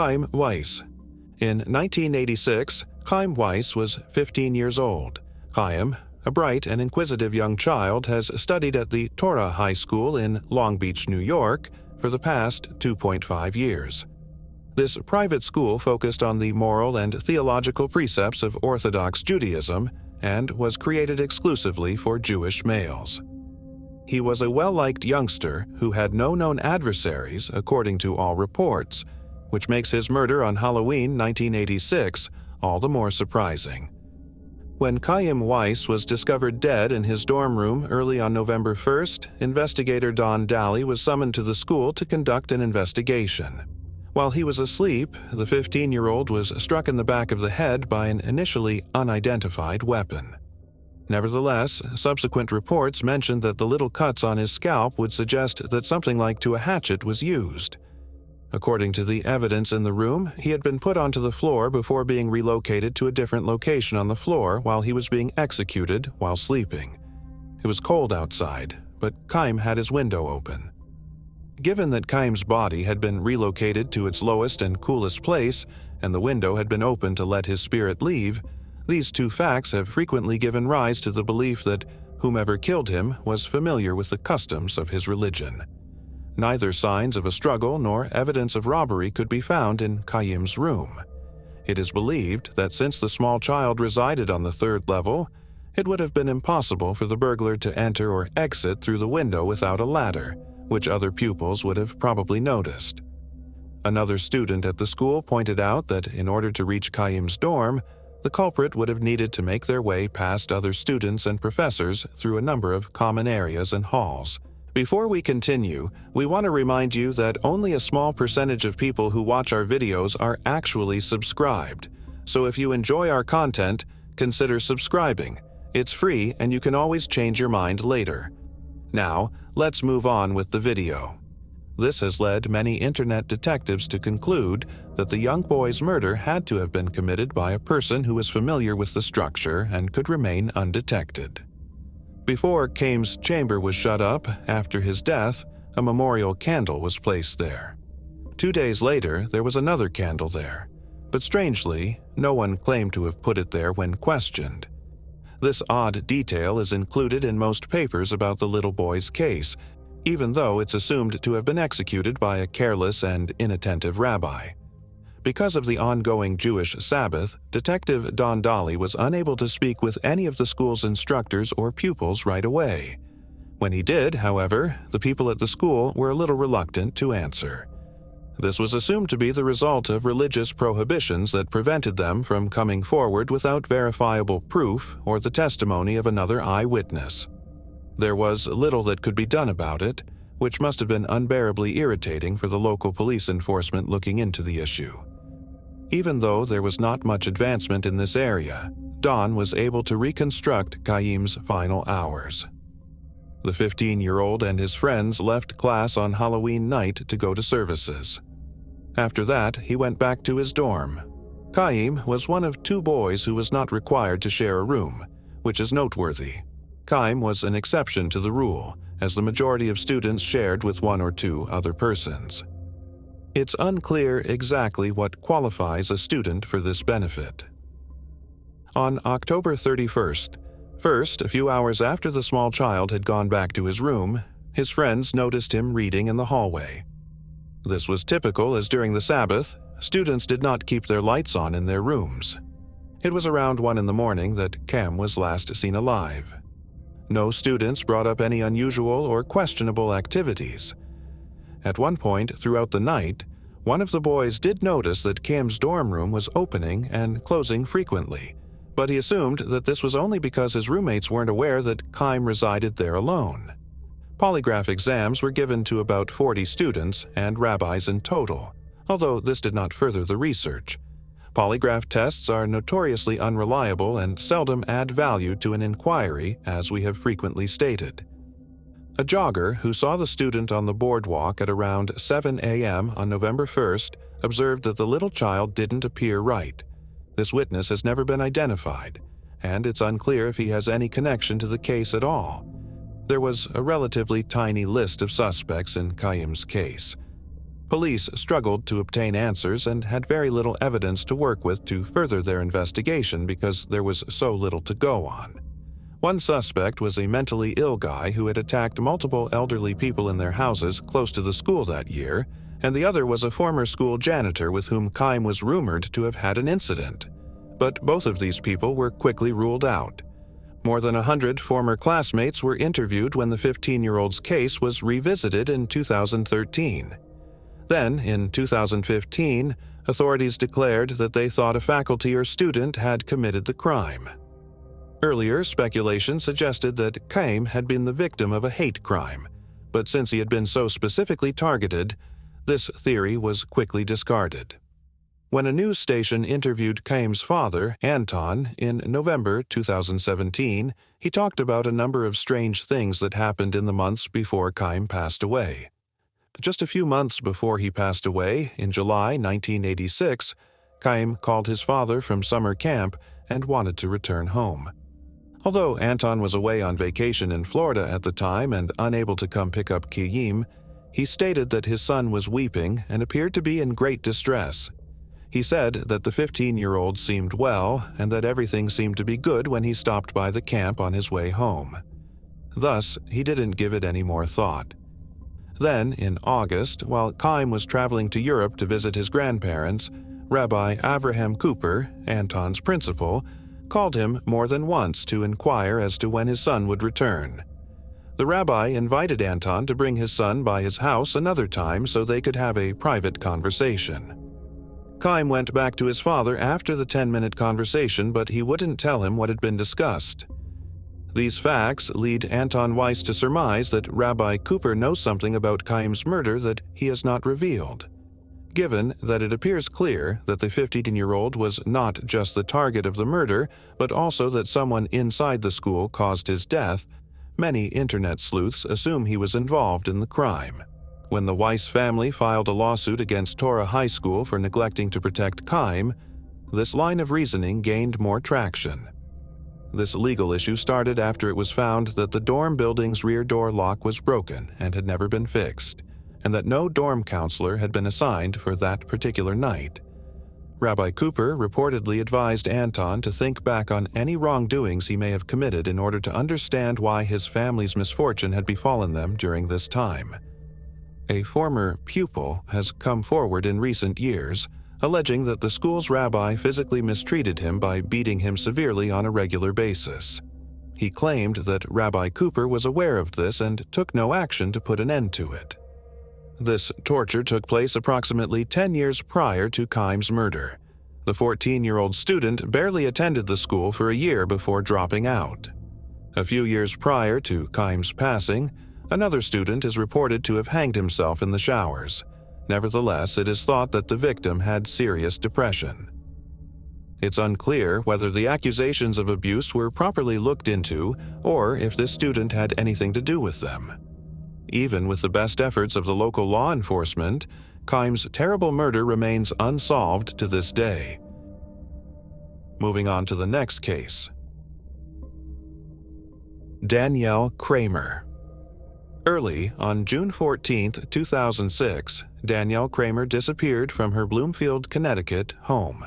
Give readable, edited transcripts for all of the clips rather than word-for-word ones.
Chaim Weiss. In 1986, Chaim Weiss was 15 years old. Chaim, a bright and inquisitive young child, has studied at the Torah High School in Long Beach, New York, for the past 2.5 years. This private school focused on the moral and theological precepts of Orthodox Judaism and was created exclusively for Jewish males. He was a well-liked youngster who had no known adversaries, according to all reports, which makes his murder on Halloween 1986 all the more surprising. When Chaim Weiss was discovered dead in his dorm room early on November 1st, investigator Don Daly was summoned to the school to conduct an investigation. While he was asleep, the 15-year-old was struck in the back of the head by an initially unidentified weapon. Nevertheless, subsequent reports mentioned that the little cuts on his scalp would suggest that something like a hatchet was used. According to the evidence in the room, he had been put onto the floor before being relocated to a different location on the floor while he was being executed while sleeping. It was cold outside, but Chaim had his window open. Given that Chaim's body had been relocated to its lowest and coolest place, and the window had been open to let his spirit leave, these two facts have frequently given rise to the belief that whomever killed him was familiar with the customs of his religion. Neither signs of a struggle nor evidence of robbery could be found in Chaim's room. It is believed that since the small child resided on the third level, it would have been impossible for the burglar to enter or exit through the window without a ladder, which other pupils would have probably noticed. Another student at the school pointed out that in order to reach Chaim's dorm, the culprit would have needed to make their way past other students and professors through a number of common areas and halls. Before we continue, we want to remind you that only a small percentage of people who watch our videos are actually subscribed. So if you enjoy our content, consider subscribing. It's free and you can always change your mind later. Now, let's move on with the video. This has led many internet detectives to conclude that the young boy's murder had to have been committed by a person who was familiar with the structure and could remain undetected. Before Chaim's chamber was shut up after his death, a memorial candle was placed there. 2 days later, there was another candle there, but strangely, no one claimed to have put it there when questioned. This odd detail is included in most papers about the little boy's case, even though it's assumed to have been executed by a careless and inattentive rabbi. Because of the ongoing Jewish Sabbath, Detective Don Daly was unable to speak with any of the school's instructors or pupils right away. When he did, however, the people at the school were a little reluctant to answer. This was assumed to be the result of religious prohibitions that prevented them from coming forward without verifiable proof or the testimony of another eyewitness. There was little that could be done about it, which must have been unbearably irritating for the local police enforcement looking into the issue. Even though there was not much advancement in this area, Don was able to reconstruct Chaim's final hours. The 15-year-old and his friends left class on Halloween night to go to services. After that, he went back to his dorm. Chaim was one of 2 boys who was not required to share a room, which is noteworthy. Chaim was an exception to the rule, as the majority of students shared with 1 or 2 other persons. It's unclear exactly what qualifies a student for this benefit. On October 31st, a few hours after the small child had gone back to his room, his friends noticed him reading in the hallway. This was typical, as during the Sabbath, students did not keep their lights on in their rooms. It was around 1 in the morning that Cam was last seen alive. No students brought up any unusual or questionable activities. At one point throughout the night, one of the boys did notice that Cam's dorm room was opening and closing frequently, but he assumed that this was only because his roommates weren't aware that Chaim resided there alone. Polygraph exams were given to about 40 students and rabbis in total, although this did not further the research. Polygraph tests are notoriously unreliable and seldom add value to an inquiry, as we have frequently stated. A jogger who saw the student on the boardwalk at around 7 a.m. on November 1st observed that the little child didn't appear right. This witness has never been identified, and it's unclear if he has any connection to the case at all. There was a relatively tiny list of suspects in Chaim's case. Police struggled to obtain answers and had very little evidence to work with to further their investigation because there was so little to go on. One suspect was a mentally ill guy who had attacked multiple elderly people in their houses close to the school that year, and the other was a former school janitor with whom Keim was rumored to have had an incident. But both of these people were quickly ruled out. More than 100 former classmates were interviewed when the 15-year-old's case was revisited in 2013. Then, in 2015, authorities declared that they thought a faculty or student had committed the crime. Earlier, speculation suggested that Keim had been the victim of a hate crime, but since he had been so specifically targeted, this theory was quickly discarded. When a news station interviewed Keim's father, Anton, in November 2017, he talked about a number of strange things that happened in the months before Keim passed away. Just a few months before he passed away, in July 1986, Keim called his father from summer camp and wanted to return home. Although Anton was away on vacation in Florida at the time and unable to come pick up Keim, he stated that his son was weeping and appeared to be in great distress. He said that the 15-year-old seemed well and that everything seemed to be good when he stopped by the camp on his way home. Thus, he didn't give it any more thought. Then, in August, while Keim was traveling to Europe to visit his grandparents, Rabbi Avraham Cooper, Anton's principal, called him more than once to inquire as to when his son would return. The rabbi invited Anton to bring his son by his house another time so they could have a private conversation. Keim went back to his father after the 10-minute conversation, but he wouldn't tell him what had been discussed. These facts lead Anton Weiss to surmise that Rabbi Cooper knows something about Keim's murder that he has not revealed. Given that it appears clear that the 15-year-old was not just the target of the murder, but also that someone inside the school caused his death, many internet sleuths assume he was involved in the crime. When the Weiss family filed a lawsuit against Torah High School for neglecting to protect Keim, this line of reasoning gained more traction. This legal issue started after it was found that the dorm building's rear door lock was broken and had never been fixed, and that no dorm counselor had been assigned for that particular night. Rabbi Cooper reportedly advised Anton to think back on any wrongdoings he may have committed in order to understand why his family's misfortune had befallen them during this time. A former pupil has come forward in recent years, alleging that the school's rabbi physically mistreated him by beating him severely on a regular basis. He claimed that Rabbi Cooper was aware of this and took no action to put an end to it. This torture took place approximately 10 years prior to Keim's murder. The 14-year-old student barely attended the school for a year before dropping out. A few years prior to Keim's passing, another student is reported to have hanged himself in the showers. Nevertheless, it is thought that the victim had serious depression. It's unclear whether the accusations of abuse were properly looked into or if this student had anything to do with them. Even with the best efforts of the local law enforcement, Keim's terrible murder remains unsolved to this day. Moving on to the next case. Danielle Kramer. Early on June 14, 2006, Danielle Kramer disappeared from her Bloomfield, Connecticut home.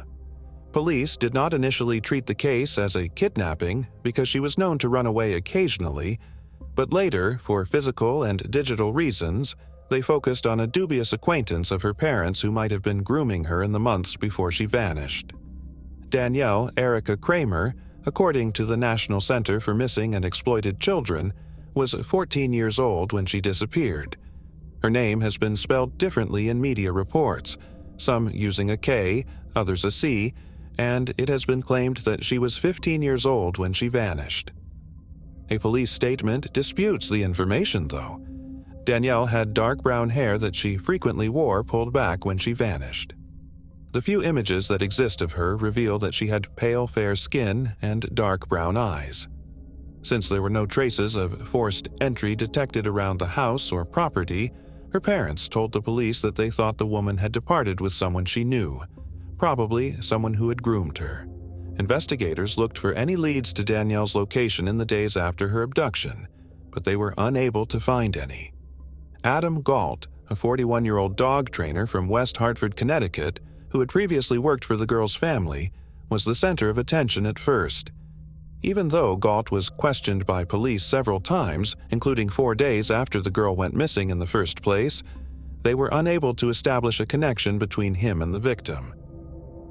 Police did not initially treat the case as a kidnapping because she was known to run away occasionally, but later, for physical and digital reasons, they focused on a dubious acquaintance of her parents who might have been grooming her in the months before she vanished. Danielle Erica Kramer, according to the National Center for Missing and Exploited Children, was 14 years old when she disappeared. Her name has been spelled differently in media reports, some using a K, others a C, and it has been claimed that she was 15 years old when she vanished. A police statement disputes the information, though. Danielle had dark brown hair that she frequently wore pulled back when she vanished. The few images that exist of her reveal that she had pale fair skin and dark brown eyes. Since there were no traces of forced entry detected around the house or property, her parents told the police that they thought the woman had departed with someone she knew, probably someone who had groomed her. Investigators looked for any leads to Danielle's location in the days after her abduction, but they were unable to find any. Adam Galt, a 41-year-old dog trainer from West Hartford, Connecticut, who had previously worked for the girl's family, was the center of attention at first. Even though Galt was questioned by police several times, including 4 days after the girl went missing in the first place, they were unable to establish a connection between him and the victim.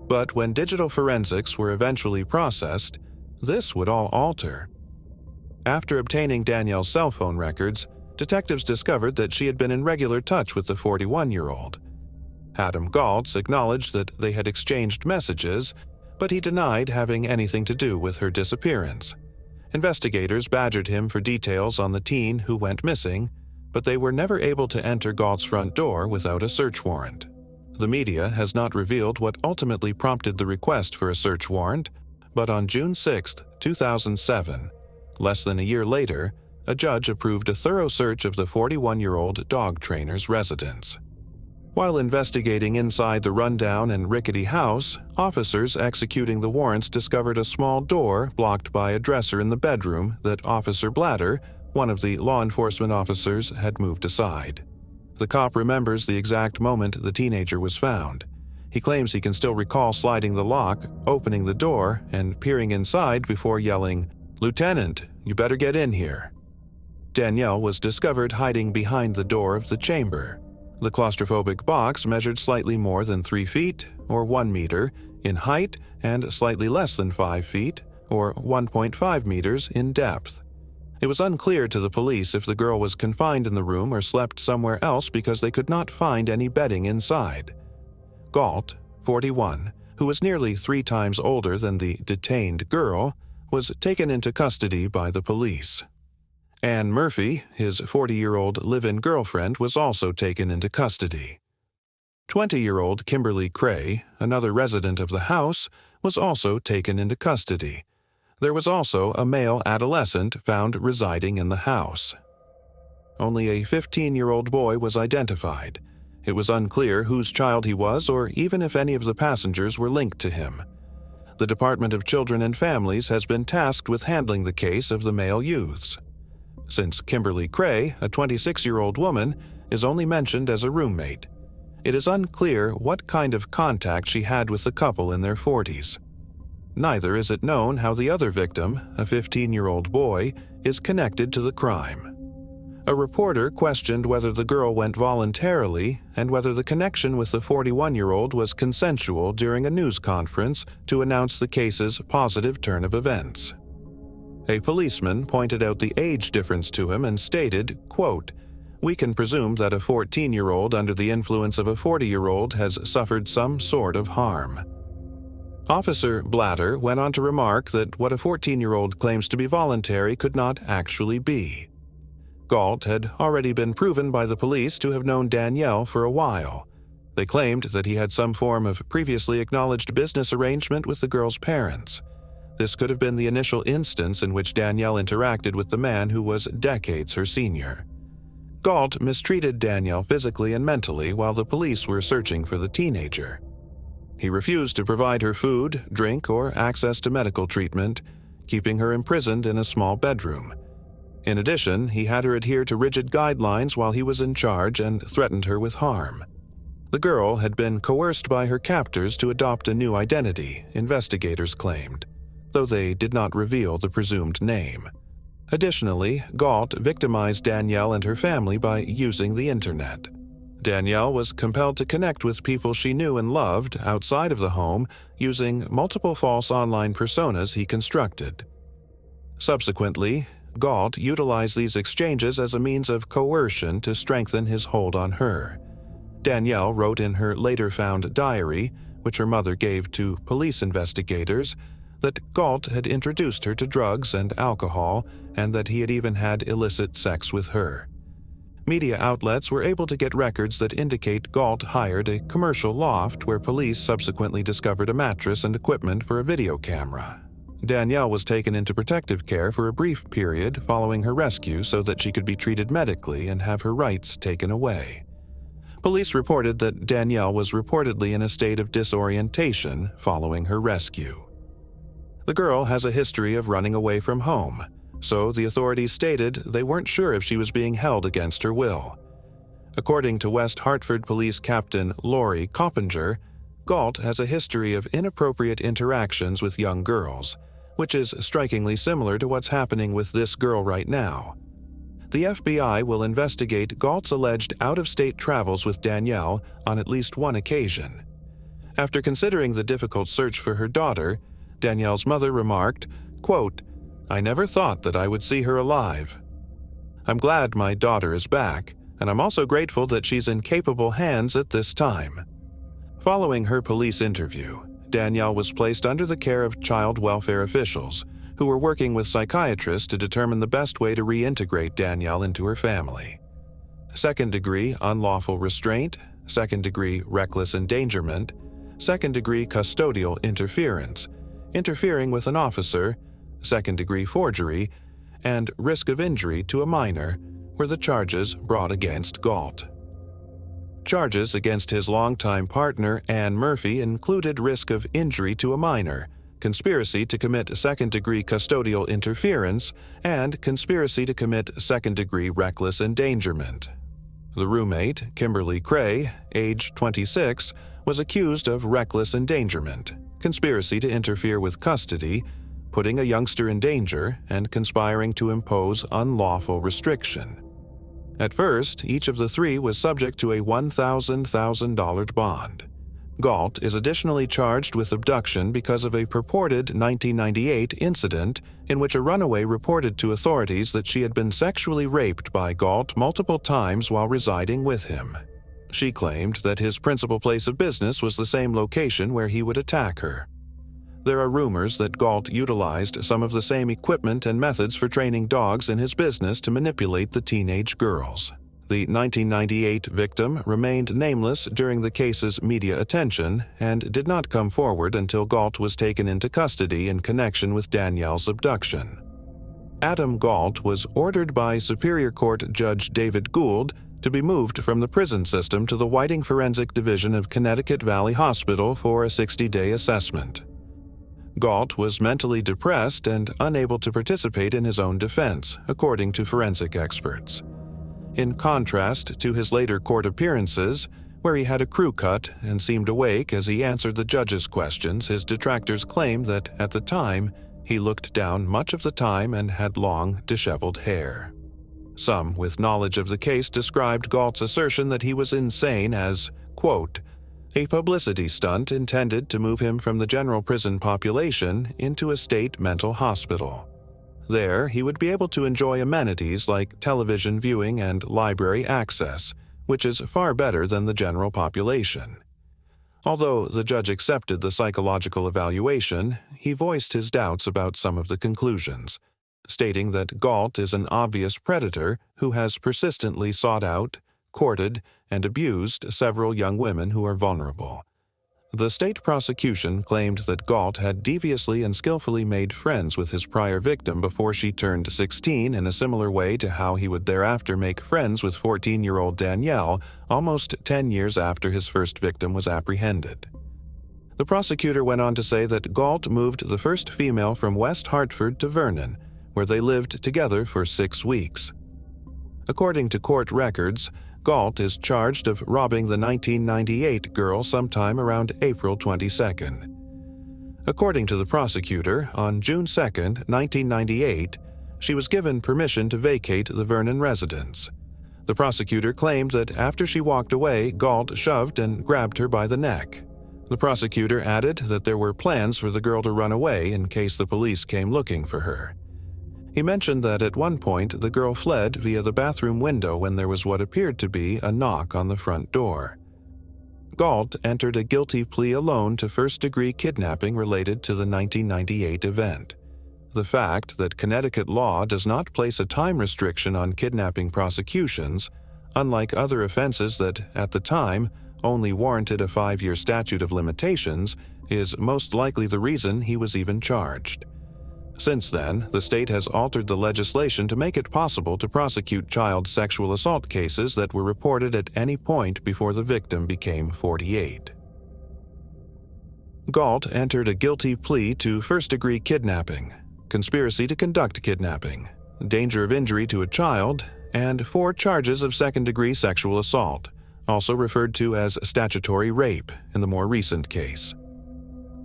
But when digital forensics were eventually processed, this would all alter. After obtaining Danielle's cell phone records, detectives discovered that she had been in regular touch with the 41-year-old. Adam Galtz acknowledged that they had exchanged messages, but he denied having anything to do with her disappearance. Investigators badgered him for details on the teen who went missing, but they were never able to enter Galt's front door without a search warrant. The media has not revealed what ultimately prompted the request for a search warrant, but on June 6, 2007, less than a year later, a judge approved a thorough search of the 41-year-old dog trainer's residence. While investigating inside the rundown and rickety house, officers executing the warrants discovered a small door blocked by a dresser in the bedroom that Officer Blatter, one of the law enforcement officers, had moved aside. The cop remembers the exact moment the teenager was found. He claims he can still recall sliding the lock, opening the door, and peering inside before yelling, "Lieutenant, you better get in here." Danielle was discovered hiding behind the door of the chamber. The claustrophobic box measured slightly more than 3 feet, or 1 meter, in height and slightly less than 5 feet, or 1.5 meters, in depth. It was unclear to the police if the girl was confined in the room or slept somewhere else because they could not find any bedding inside. Galt, 41, who was nearly 3 times older than the detained girl, was taken into custody by the police. Anne Murphy, his 40-year-old live-in girlfriend, was also taken into custody. 20-year-old Kimberly Cray, another resident of the house, was also taken into custody. There was also a male adolescent found residing in the house. Only a 15-year-old boy was identified. It was unclear whose child he was or even if any of the passengers were linked to him. The Department of Children and Families has been tasked with handling the case of the male youths. Since Kimberly Cray, a 26-year-old woman, is only mentioned as a roommate, it is unclear what kind of contact she had with the couple in their 40s. Neither is it known how the other victim, a 15-year-old boy, is connected to the crime. A reporter questioned whether the girl went voluntarily and whether the connection with the 41-year-old was consensual during a news conference to announce the case's positive turn of events. A policeman pointed out the age difference to him and stated, quote, "We can presume that a 14-year-old under the influence of a 40-year-old has suffered some sort of harm." Officer Blatter went on to remark that what a 14-year-old claims to be voluntary could not actually be. Galt had already been proven by the police to have known Danielle for a while. They claimed that he had some form of previously acknowledged business arrangement with the girl's parents. This could have been the initial instance in which Danielle interacted with the man who was decades her senior. Galt mistreated Danielle physically and mentally while the police were searching for the teenager. He refused to provide her food, drink, or access to medical treatment, keeping her imprisoned in a small bedroom. In addition, he had her adhere to rigid guidelines while he was in charge and threatened her with harm. The girl had been coerced by her captors to adopt a new identity, investigators claimed, though they did not reveal the presumed name. Additionally, Galt victimized Danielle and her family by using the internet. Danielle was compelled to connect with people she knew and loved outside of the home using multiple false online personas he constructed. Subsequently, Galt utilized these exchanges as a means of coercion to strengthen his hold on her. Danielle wrote in her later found diary, which her mother gave to police investigators, that Galt had introduced her to drugs and alcohol and that he had even had illicit sex with her. Media outlets were able to get records that indicate Galt hired a commercial loft where police subsequently discovered a mattress and equipment for a video camera. Danielle was taken into protective care for a brief period following her rescue so that she could be treated medically and have her rights taken away. Police reported that Danielle was reportedly in a state of disorientation following her rescue. The girl has a history of running away from home, so the authorities stated they weren't sure if she was being held against her will. According to West Hartford Police Captain Lori Coppinger, Galt has a history of inappropriate interactions with young girls, which is strikingly similar to what's happening with this girl right now. The FBI will investigate Galt's alleged out-of-state travels with Danielle on at least one occasion. After considering the difficult search for her daughter, Danielle's mother remarked, quote, "I never thought that I would see her alive. I'm glad my daughter is back, and I'm also grateful that she's in capable hands at this time." Following her police interview, Danielle was placed under the care of child welfare officials, who were working with psychiatrists to determine the best way to reintegrate Danielle into her family. Second-degree unlawful restraint, second-degree reckless endangerment, second-degree custodial interference, interfering with an officer, second-degree forgery, and risk of injury to a minor were the charges brought against Galt. Charges against his longtime partner, Anne Murphy, included risk of injury to a minor, conspiracy to commit second-degree custodial interference, and conspiracy to commit second-degree reckless endangerment. The roommate, Kimberly Cray, age 26, was accused of reckless endangerment, conspiracy to interfere with custody, putting a youngster in danger, and conspiring to impose unlawful restriction. At first, each of the three was subject to a $1,000 bond. Galt is additionally charged with abduction because of a purported 1998 incident in which a runaway reported to authorities that she had been sexually raped by Galt multiple times while residing with him. She claimed that his principal place of business was the same location where he would attack her. There are rumors that Galt utilized some of the same equipment and methods for training dogs in his business to manipulate the teenage girls. The 1998 victim remained nameless during the case's media attention and did not come forward until Galt was taken into custody in connection with Danielle's abduction. Adam Galt was ordered by Superior Court Judge David Gould to be moved from the prison system to the Whiting Forensic Division of Connecticut Valley Hospital for a 60-day assessment. Galt was mentally depressed and unable to participate in his own defense, according to forensic experts. In contrast to his later court appearances, where he had a crew cut and seemed awake as he answered the judge's questions, his detractors claimed that, at the time, he looked down much of the time and had long, disheveled hair. Some with knowledge of the case described Galt's assertion that he was insane as, quote, a publicity stunt intended to move him from the general prison population into a state mental hospital. There, he would be able to enjoy amenities like television viewing and library access, which is far better than the general population. Although the judge accepted the psychological evaluation, he voiced his doubts about some of the conclusions, stating that Galt is an obvious predator who has persistently sought out, courted, and abused several young women who are vulnerable. The state prosecution claimed that Galt had deviously and skillfully made friends with his prior victim before she turned 16 in a similar way to how he would thereafter make friends with 14-year-old Danielle almost 10 years after his first victim was apprehended. The prosecutor went on to say that Galt moved the first female from West Hartford to Vernon, where they lived together for 6 weeks. According to court records, Galt is charged of robbing the 1998 girl sometime around April 22nd. According to the prosecutor, on June 2, 1998, she was given permission to vacate the Vernon residence. The prosecutor claimed that after she walked away, Galt shoved and grabbed her by the neck. The prosecutor added that there were plans for the girl to run away in case the police came looking for her. He mentioned that at one point the girl fled via the bathroom window when there was what appeared to be a knock on the front door. Galt entered a guilty plea alone to first-degree kidnapping related to the 1998 event. The fact that Connecticut law does not place a time restriction on kidnapping prosecutions, unlike other offenses that, at the time, only warranted a 5-year statute of limitations, is most likely the reason he was even charged. Since then, the state has altered the legislation to make it possible to prosecute child sexual assault cases that were reported at any point before the victim became 48. Galt entered a guilty plea to first-degree kidnapping, conspiracy to conduct kidnapping, danger of injury to a child, and 4 charges of second-degree sexual assault, also referred to as statutory rape in the more recent case.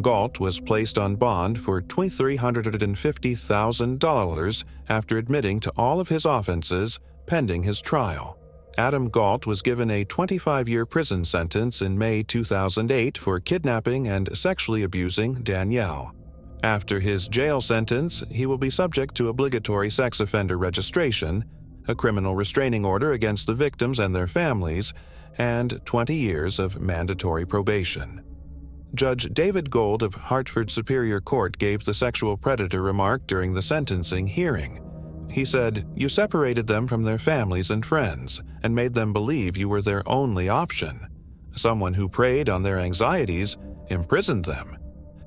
Gault was placed on bond for $350,000 after admitting to all of his offenses pending his trial. Adam Gault was given a 25-year prison sentence in May 2008 for kidnapping and sexually abusing Danielle. After his jail sentence, he will be subject to obligatory sex offender registration, a criminal restraining order against the victims and their families, and 20 years of mandatory probation. Judge David Gold of Hartford Superior Court gave the sexual predator remark during the sentencing hearing. He said, "You separated them from their families and friends and made them believe you were their only option. Someone who preyed on their anxieties imprisoned them."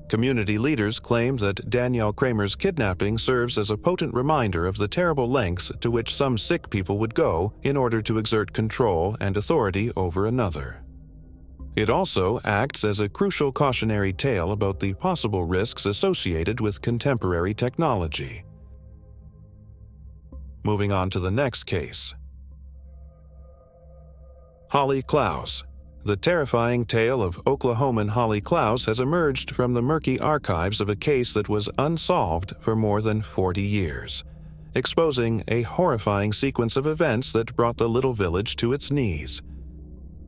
Community leaders claim that Danielle Kramer's kidnapping serves as a potent reminder of the terrible lengths to which some sick people would go in order to exert control and authority over another. It also acts as a crucial cautionary tale about the possible risks associated with contemporary technology. Moving on to the next case. Holly Klouse. The terrifying tale of Oklahoman Holly Klouse has emerged from the murky archives of a case that was unsolved for more than 40 years, exposing a horrifying sequence of events that brought the little village to its knees.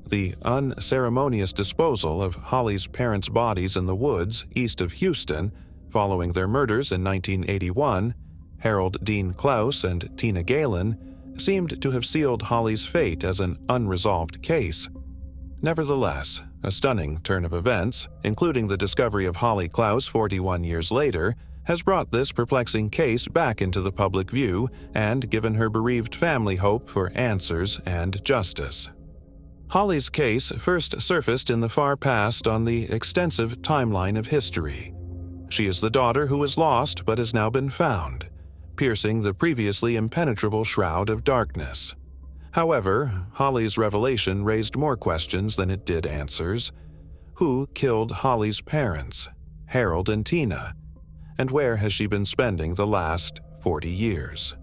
The unceremonious disposal of Holly's parents' bodies in the woods east of Houston, following their murders in 1981, Harold Dean Klouse and Tina Galen, seemed to have sealed Holly's fate as an unresolved case. Nevertheless, a stunning turn of events, including the discovery of Holly Klouse 41 years later, has brought this perplexing case back into the public view and given her bereaved family hope for answers and justice. Holly's case first surfaced in the far past on the extensive timeline of history. She is the daughter who was lost but has now been found, piercing the previously impenetrable shroud of darkness. However, Holly's revelation raised more questions than it did answers. Who killed Holly's parents, Harold and Tina? And where has she been spending the last 40 years?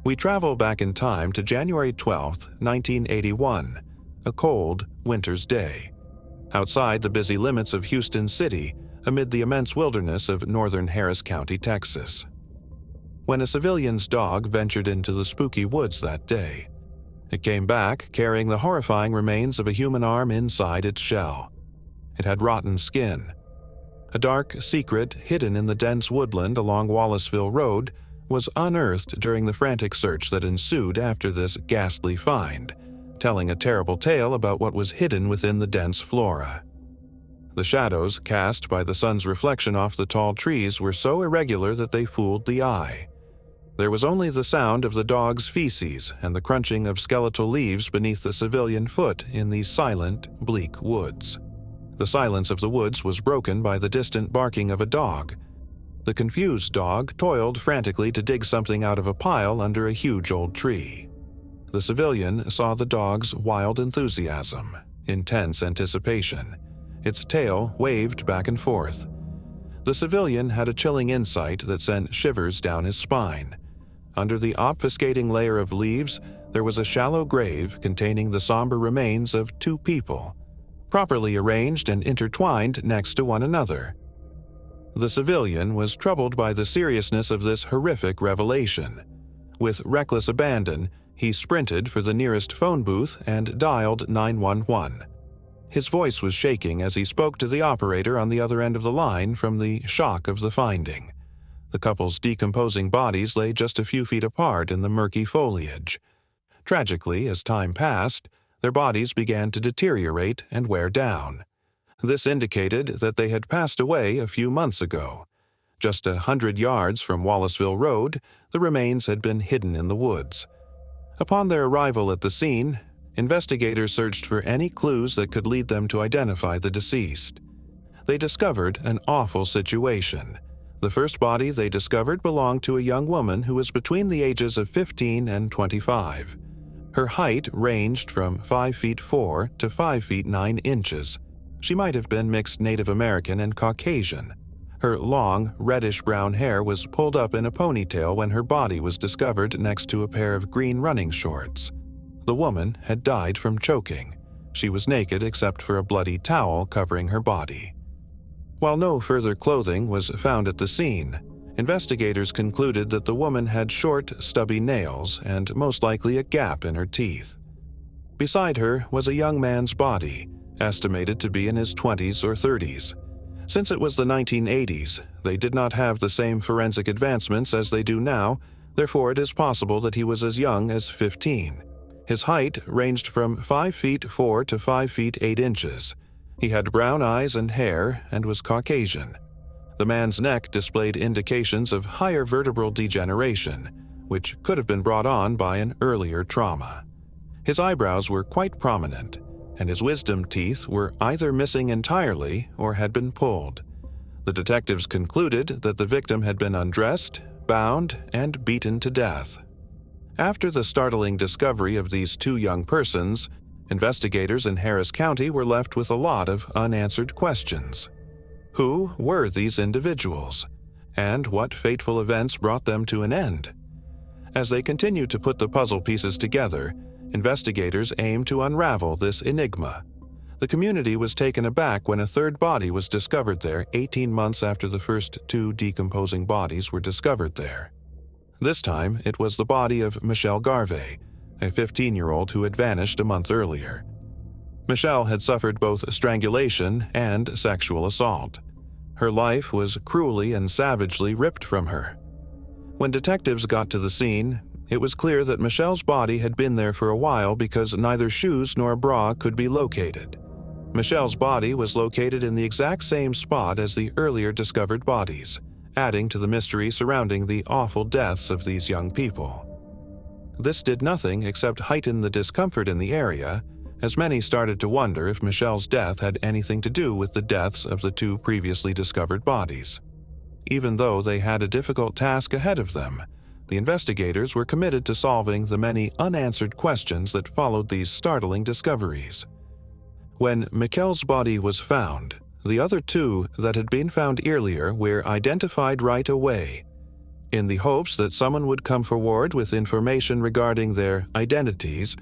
We travel back in time to January 12, 1981, a cold winter's day. Outside the busy limits of Houston City, amid the immense wilderness of northern Harris County, Texas. When a civilian's dog ventured into the spooky woods that day, it came back carrying the horrifying remains of a human arm inside its shell. It had rotten skin. A dark secret hidden in the dense woodland along Wallaceville Road was unearthed during the frantic search that ensued after this ghastly find, telling a terrible tale about what was hidden within the dense flora. The shadows cast by the sun's reflection off the tall trees were so irregular that they fooled the eye. There was only the sound of the dog's feces and the crunching of skeletal leaves beneath the civilian foot in these silent, bleak woods. The silence of the woods was broken by the distant barking of a dog. The confused dog toiled frantically to dig something out of a pile under a huge old tree. The civilian saw the dog's wild enthusiasm, intense anticipation. Its tail waved back and forth. The civilian had a chilling insight that sent shivers down his spine. Under the obfuscating layer of leaves, there was a shallow grave containing the somber remains of 2 people, properly arranged and intertwined next to one another. The civilian was troubled by the seriousness of this horrific revelation. With reckless abandon, he sprinted for the nearest phone booth and dialed 911. His voice was shaking as he spoke to the operator on the other end of the line from the shock of the finding. The couple's decomposing bodies lay just a few feet apart in the murky foliage. Tragically, as time passed, their bodies began to deteriorate and wear down. This indicated that they had passed away a few months ago. Just 100 yards from Wallaceville Road, the remains had been hidden in the woods. Upon their arrival at the scene, investigators searched for any clues that could lead them to identify the deceased. They discovered an awful situation. The first body they discovered belonged to a young woman who was between the ages of 15 and 25. Her height ranged from 5 feet 4 to 5 feet 9 inches. She might have been mixed Native American and Caucasian. Her long, reddish-brown hair was pulled up in a ponytail when her body was discovered next to a pair of green running shorts. The woman had died from choking. She was naked except for a bloody towel covering her body. While no further clothing was found at the scene, investigators concluded that the woman had short, stubby nails and most likely a gap in her teeth. Beside her was a young man's body, estimated to be in his 20s or 30s. Since it was the 1980s, they did not have the same forensic advancements as they do now, therefore it is possible that he was as young as 15. His height ranged from 5 feet 4 to 5 feet 8 inches. He had brown eyes and hair and was Caucasian. The man's neck displayed indications of higher vertebral degeneration, which could have been brought on by an earlier trauma. His eyebrows were quite prominent, and his wisdom teeth were either missing entirely or had been pulled. The detectives concluded that the victim had been undressed, bound, and beaten to death. After the startling discovery of these two young persons, investigators in Harris County were left with a lot of unanswered questions. Who were these individuals? And what fateful events brought them to an end? As they continued to put the puzzle pieces together, investigators aimed to unravel this enigma. The community was taken aback when a third body was discovered there 18 months after the first two decomposing bodies were discovered there. This time, it was the body of Michelle Garvey, a 15-year-old who had vanished a month earlier. Michelle had suffered both strangulation and sexual assault. Her life was cruelly and savagely ripped from her. When detectives got to the scene, it was clear that Michelle's body had been there for a while because neither shoes nor bra could be located. Michelle's body was located in the exact same spot as the earlier discovered bodies, adding to the mystery surrounding the awful deaths of these young people. This did nothing except heighten the discomfort in the area, as many started to wonder if Michelle's death had anything to do with the deaths of the two previously discovered bodies. Even though they had a difficult task ahead of them, the investigators were committed to solving the many unanswered questions that followed these startling discoveries. When Michelle's body was found, the other two that had been found earlier were identified right away. In the hopes that someone would come forward with information regarding their identities,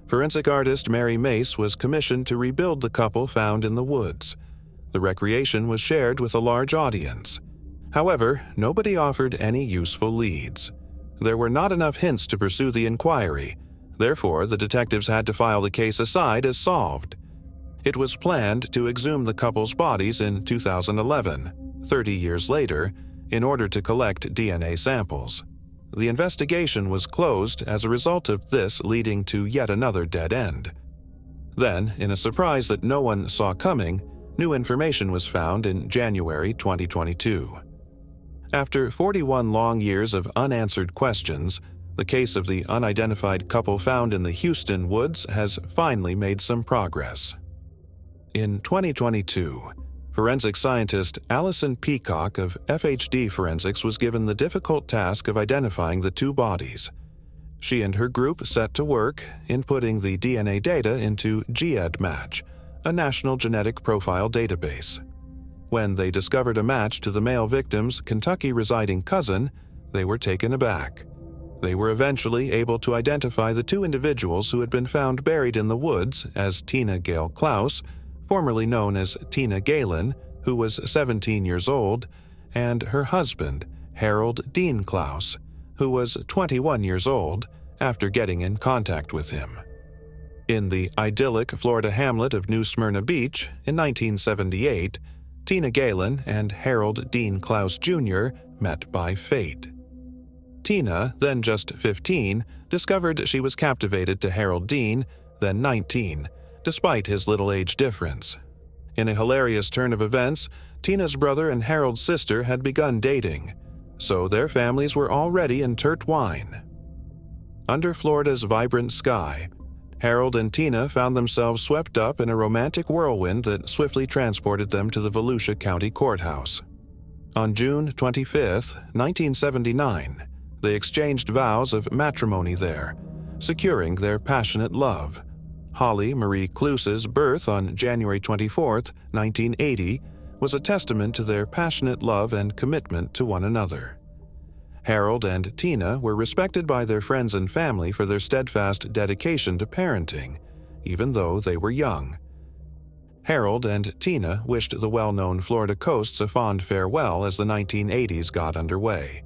forensic artist Mary Mace was commissioned to rebuild the couple found in the woods. The recreation was shared with a large audience. However, nobody offered any useful leads. There were not enough hints to pursue the inquiry. Therefore, the detectives had to file the case aside as solved. It was planned to exhume the couple's bodies in 2011, 30 years later, in order to collect DNA samples. The investigation was closed as a result of this leading to yet another dead end. Then, in a surprise that no one saw coming, new information was found in January 2022. After 41 long years of unanswered questions, the case of the unidentified couple found in the Houston woods has finally made some progress. In 2022, forensic scientist Allison Peacock of FHD Forensics was given the difficult task of identifying the two bodies. She and her group set to work inputting the DNA data into GEDmatch, a national genetic profile database. When they discovered a match to the male victim's Kentucky-residing cousin, they were taken aback. They were eventually able to identify the two individuals who had been found buried in the woods as Tina Gail Klouse, formerly known as Tina Galen, who was 17 years old, and her husband, Harold Dean Klouse, who was 21 years old after getting in contact with him. In the idyllic Florida hamlet of New Smyrna Beach in 1978, Tina Galen and Harold Dean Klouse Jr. met by fate. Tina, then just 15, discovered she was captivated to Harold Dean, then 19, despite his little age difference. In a hilarious turn of events, Tina's brother and Harold's sister had begun dating, so their families were already intertwined. Under Florida's vibrant sky, Harold and Tina found themselves swept up in a romantic whirlwind that swiftly transported them to the Volusia County Courthouse. On June 25, 1979, they exchanged vows of matrimony there, securing their passionate love. Holly Marie Klouse's birth on January 24, 1980, was a testament to their passionate love and commitment to one another. Harold and Tina were respected by their friends and family for their steadfast dedication to parenting, even though they were young. Harold and Tina wished the well-known Florida coasts a fond farewell as the 1980s got underway.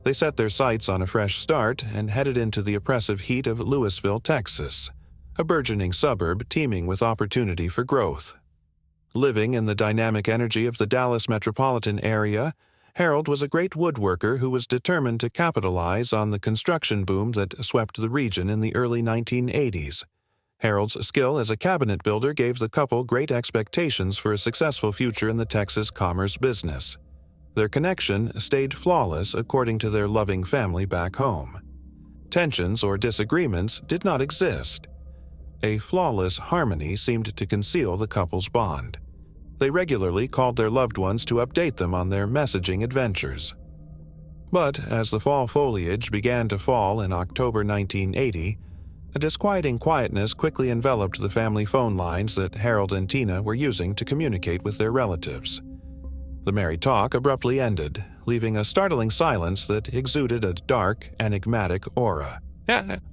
They set their sights on a fresh start and headed into the oppressive heat of Lewisville, Texas, a burgeoning suburb teeming with opportunity for growth. Living in the dynamic energy of the Dallas metropolitan area, Harold was a great woodworker who was determined to capitalize on the construction boom that swept the region in the early 1980s. Harold's skill as a cabinet builder gave the couple great expectations for a successful future in the Texas commerce business. Their connection stayed flawless according to their loving family back home. Tensions or disagreements did not exist. A flawless harmony seemed to conceal the couple's bond. They regularly called their loved ones to update them on their messaging adventures. But as the fall foliage began to fall in October 1980, a disquieting quietness quickly enveloped the family phone lines that Harold and Tina were using to communicate with their relatives. The merry talk abruptly ended, leaving a startling silence that exuded a dark, enigmatic aura.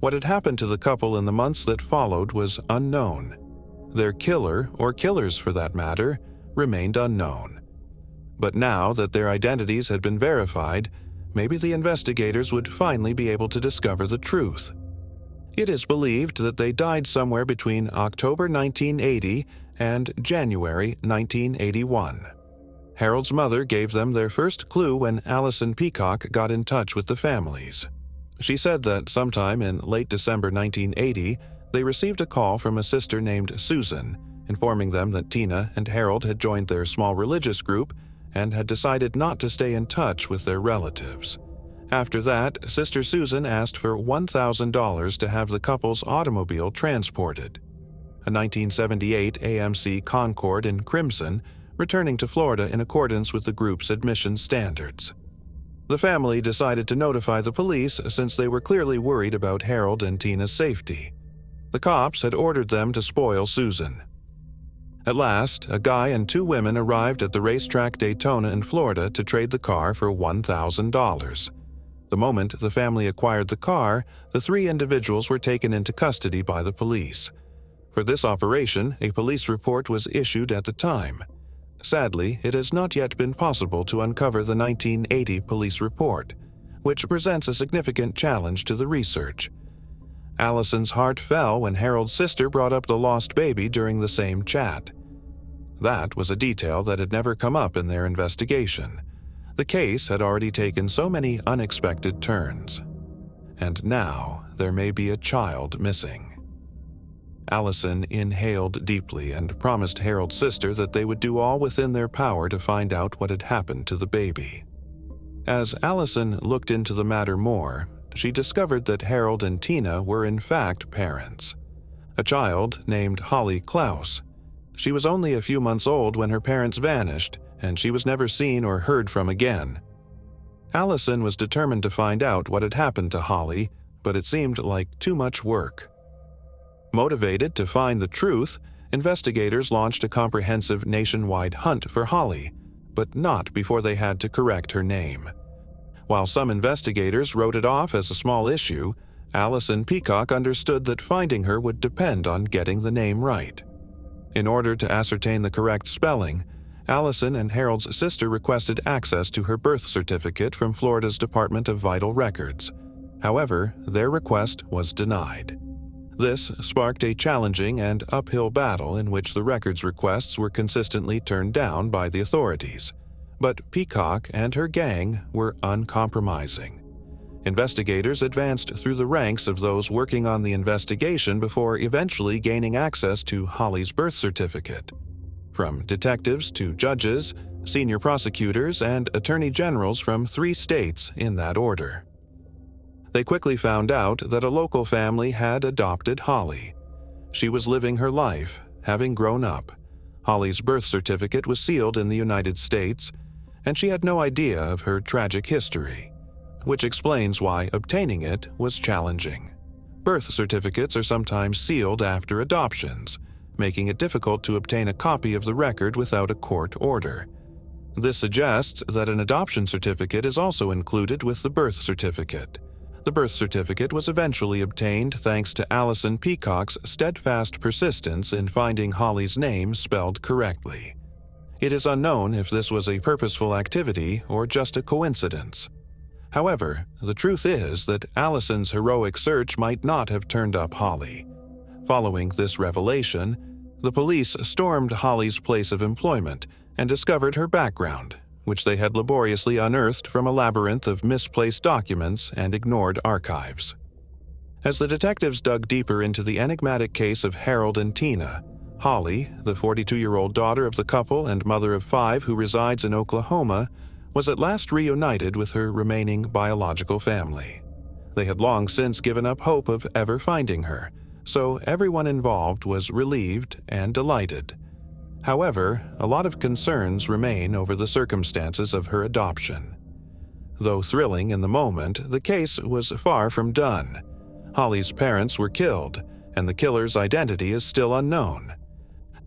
What had happened to the couple in the months that followed was unknown. Their killer, or killers for that matter, remained unknown. But now that their identities had been verified, maybe the investigators would finally be able to discover the truth. It is believed that they died somewhere between October 1980 and January 1981. Harold's mother gave them their first clue when Allison Peacock got in touch with the families. She said that sometime in late December 1980, they received a call from a sister named Susan, informing them that Tina and Harold had joined their small religious group and had decided not to stay in touch with their relatives. After that, Sister Susan asked for $1,000 to have the couple's automobile transported. A 1978 AMC Concorde in crimson, returning to Florida in accordance with the group's admission standards. The family decided to notify the police since they were clearly worried about Harold and Tina's safety. The cops had ordered them to spoil Susan. At last, a guy and two women arrived at the racetrack Daytona in Florida to trade the car for $1,000. The moment the family acquired the car, the three individuals were taken into custody by the police. For this operation, a police report was issued at the time. Sadly, it has not yet been possible to uncover the 1980 police report, which presents a significant challenge to the research. Allison's heart fell when Harold's sister brought up the lost baby during the same chat. That was a detail that had never come up in their investigation. The case had already taken so many unexpected turns. And now there may be a child missing. Allison inhaled deeply and promised Harold's sister that they would do all within their power to find out what had happened to the baby. As Allison looked into the matter more, she discovered that Harold and Tina were in fact parents. A child named Holly Klouse. She was only a few months old when her parents vanished, and she was never seen or heard from again. Allison was determined to find out what had happened to Holly, but it seemed like too much work. Motivated to find the truth, investigators launched a comprehensive nationwide hunt for Holly, but not before they had to correct her name. While some investigators wrote it off as a small issue, Allison Peacock understood that finding her would depend on getting the name right. In order to ascertain the correct spelling, Allison and Harold's sister requested access to her birth certificate from Florida's Department of Vital Records. However, their request was denied. This sparked a challenging and uphill battle in which the records requests were consistently turned down by the authorities. But Peacock and her gang were uncompromising. Investigators advanced through the ranks of those working on the investigation before eventually gaining access to Holly's birth certificate. From detectives to judges, senior prosecutors, and attorney generals from 3 states in that order. They quickly found out that a local family had adopted Holly. She was living her life, having grown up. Holly's birth certificate was sealed in the United States, and she had no idea of her tragic history, which explains why obtaining it was challenging. Birth certificates are sometimes sealed after adoptions, making it difficult to obtain a copy of the record without a court order. This suggests that an adoption certificate is also included with the birth certificate. The birth certificate was eventually obtained thanks to Allison Peacock's steadfast persistence in finding Holly's name spelled correctly. It is unknown if this was a purposeful activity or just a coincidence. However, the truth is that Allison's heroic search might not have turned up Holly. Following this revelation, the police stormed Holly's place of employment and discovered her background, which they had laboriously unearthed from a labyrinth of misplaced documents and ignored archives. As the detectives dug deeper into the enigmatic case of Harold and Tina, Holly, the 42-year-old daughter of the couple and mother of 5 who resides in Oklahoma, was at last reunited with her remaining biological family. They had long since given up hope of ever finding her, so everyone involved was relieved and delighted. However, a lot of concerns remain over the circumstances of her adoption. Though thrilling in the moment, the case was far from done. Holly's parents were killed, and the killer's identity is still unknown.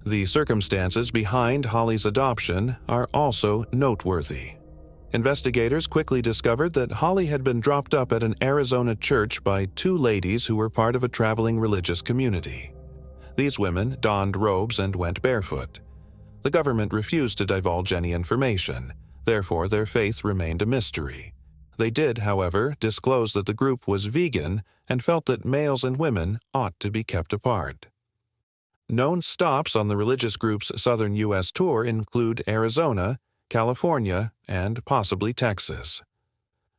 The circumstances behind Holly's adoption are also noteworthy. Investigators quickly discovered that Holly had been dropped up at an Arizona church by 2 ladies who were part of a traveling religious community. These women donned robes and went barefoot. The government refused to divulge any information, therefore their faith remained a mystery. They did, however, disclose that the group was vegan and felt that males and women ought to be kept apart. Known stops on the religious group's southern U.S. tour include Arizona, California, and possibly Texas.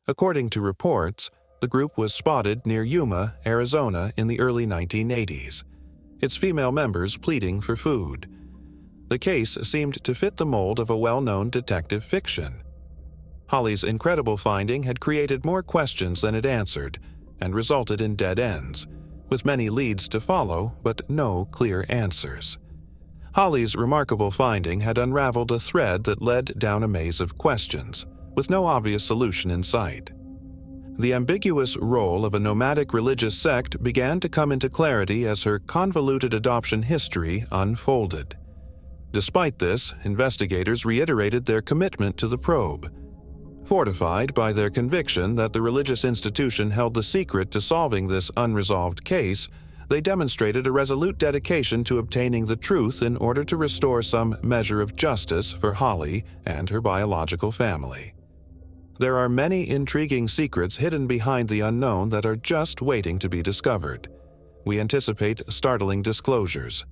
According to reports, the group was spotted near Yuma, Arizona in the early 1980s, its female members pleading for food. The case seemed to fit the mold of a well-known detective fiction. Holly's incredible finding had created more questions than it answered and resulted in dead ends, with many leads to follow but no clear answers. Holly's remarkable finding had unraveled a thread that led down a maze of questions, with no obvious solution in sight. The ambiguous role of a nomadic religious sect began to come into clarity as her convoluted adoption history unfolded. Despite this, investigators reiterated their commitment to the probe. Fortified by their conviction that the religious institution held the secret to solving this unresolved case, they demonstrated a resolute dedication to obtaining the truth in order to restore some measure of justice for Holly and her biological family. There are many intriguing secrets hidden behind the unknown that are just waiting to be discovered. We anticipate startling disclosures.